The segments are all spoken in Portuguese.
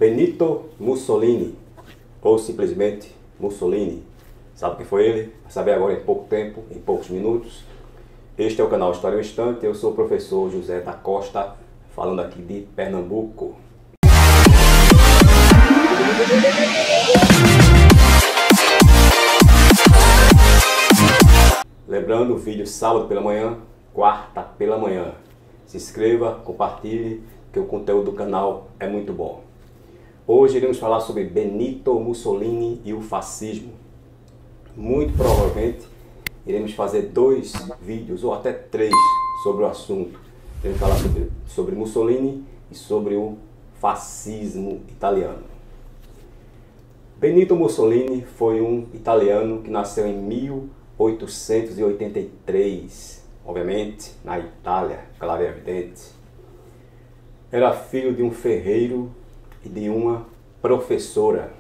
Benito Mussolini, ou simplesmente Mussolini. Sabe quem foi ele? Vai saber agora em pouco tempo, em poucos minutos. Este é o canal História ao Instante, eu sou o professor José da Costa, falando aqui de Pernambuco. Lembrando, o vídeo sábado pela manhã, quarta pela manhã. Se inscreva, compartilhe, que o conteúdo do canal é muito bom. Hoje iremos falar sobre Benito Mussolini e o fascismo. Muito provavelmente iremos fazer 2 vídeos ou até 3 sobre o assunto. Iremos falar sobre Mussolini e sobre o fascismo italiano. Benito Mussolini foi um italiano que nasceu em 1883, obviamente na Itália, claro e evidente. Era filho de um ferreiro e de uma professora.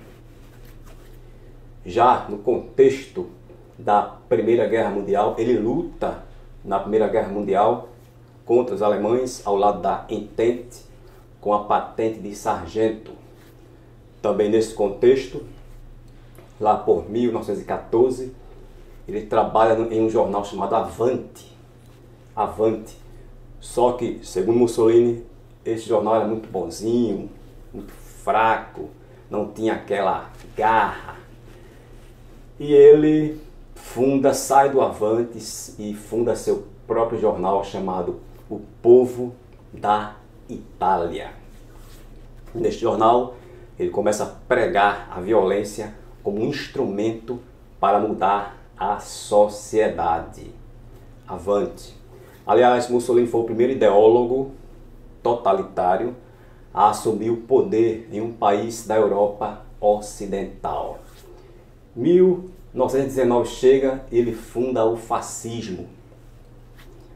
Já no contexto da Primeira Guerra Mundial, ele luta na Primeira Guerra Mundial contra os alemães ao lado da Entente com a patente de sargento. Também nesse contexto, lá por 1914, ele trabalha em um jornal chamado Avante. Avante. Só que, segundo Mussolini, esse jornal era muito bonzinho, muito fraco, não tinha aquela garra. E ele sai do Avante e funda seu próprio jornal chamado O Povo da Itália. Neste jornal, ele começa a pregar a violência como um instrumento para mudar a sociedade. Avante. Aliás, Mussolini foi o primeiro ideólogo totalitário a assumir o poder em um país da Europa Ocidental. 1919 chega, ele funda o fascismo.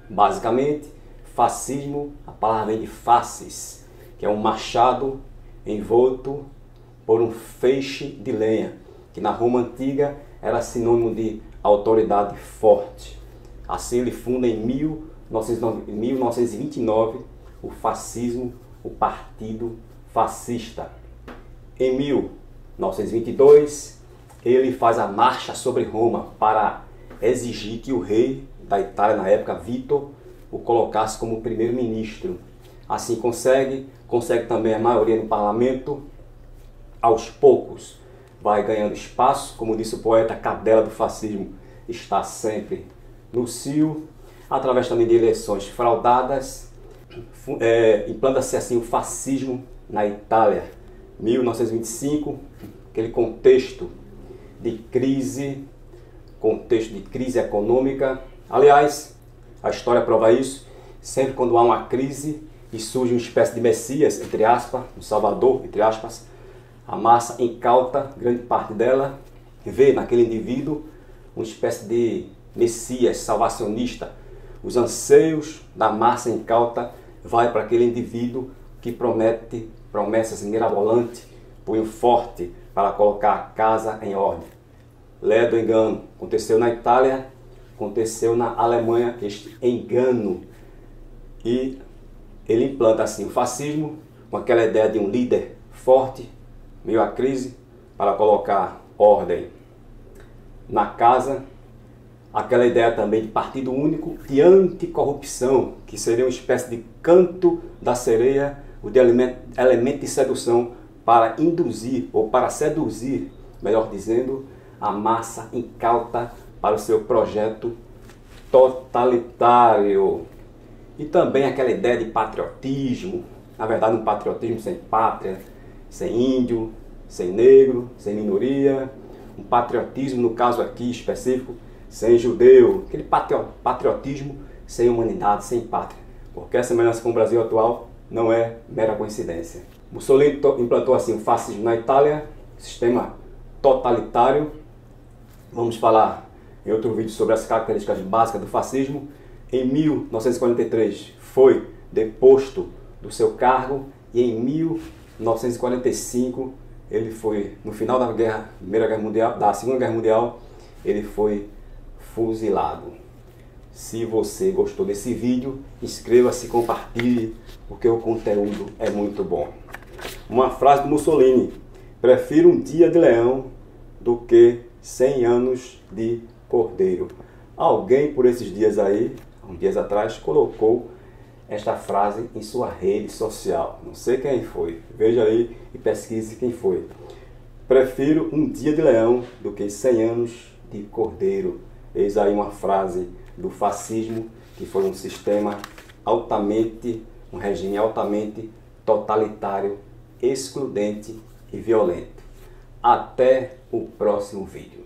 Basicamente, fascismo, a palavra vem de fasces, que é um machado envolto por um feixe de lenha, que na Roma Antiga era sinônimo de autoridade forte. Assim ele funda em 1929 o fascismo, o Partido Fascista. Em 1922, ele faz a marcha sobre Roma para exigir que o rei da Itália, na época, Vítor, o colocasse como primeiro-ministro. Assim consegue também a maioria no parlamento. Aos poucos vai ganhando espaço, como disse o poeta, a cadela do fascismo está sempre no cio, através também de eleições fraudadas. Implanta-se assim o fascismo na Itália. 1925, aquele contexto de crise econômica. Aliás, a história prova isso. Sempre quando há uma crise e surge uma espécie de Messias, entre aspas, um Salvador, entre aspas, a massa incauta, grande parte dela, vê naquele indivíduo uma espécie de Messias salvacionista. Os anseios da massa incauta vai para aquele indivíduo que promete promessas mirabolantes, punho forte para colocar a casa em ordem. Lé do engano. Aconteceu na Itália, aconteceu na Alemanha este engano. E ele implanta assim o fascismo com aquela ideia de um líder forte, meio à crise, para colocar ordem na casa. Aquela ideia também de partido único, de anticorrupção, que seria uma espécie de canto da sereia, o de elemento de sedução para induzir, ou para seduzir, melhor dizendo, a massa incauta para o seu projeto totalitário. E também aquela ideia de patriotismo, na verdade um patriotismo sem pátria, sem índio, sem negro, sem minoria, um patriotismo, no caso aqui específico, sem judeu, aquele patriotismo sem humanidade, sem pátria. Qualquer semelhança com o Brasil atual não é mera coincidência. Mussolini implantou assim o fascismo na Itália, sistema totalitário. Vamos falar em outro vídeo sobre as características básicas do fascismo. Em 1943 foi deposto do seu cargo e em 1945 ele foi, no final da Segunda Guerra Mundial, ele foi fuzilado. Se você gostou desse vídeo, inscreva-se, compartilhe, porque o conteúdo é muito bom. Uma frase do Mussolini: prefiro um dia de leão do que 100 anos de cordeiro. Alguém por esses dias aí, uns dias atrás, colocou esta frase em sua rede social. Não sei quem foi. Veja aí e pesquise quem foi. Prefiro um dia de leão do que 100 anos de cordeiro. Eis aí uma frase do fascismo, que foi um sistema um regime altamente totalitário, excludente e violento. Até o próximo vídeo.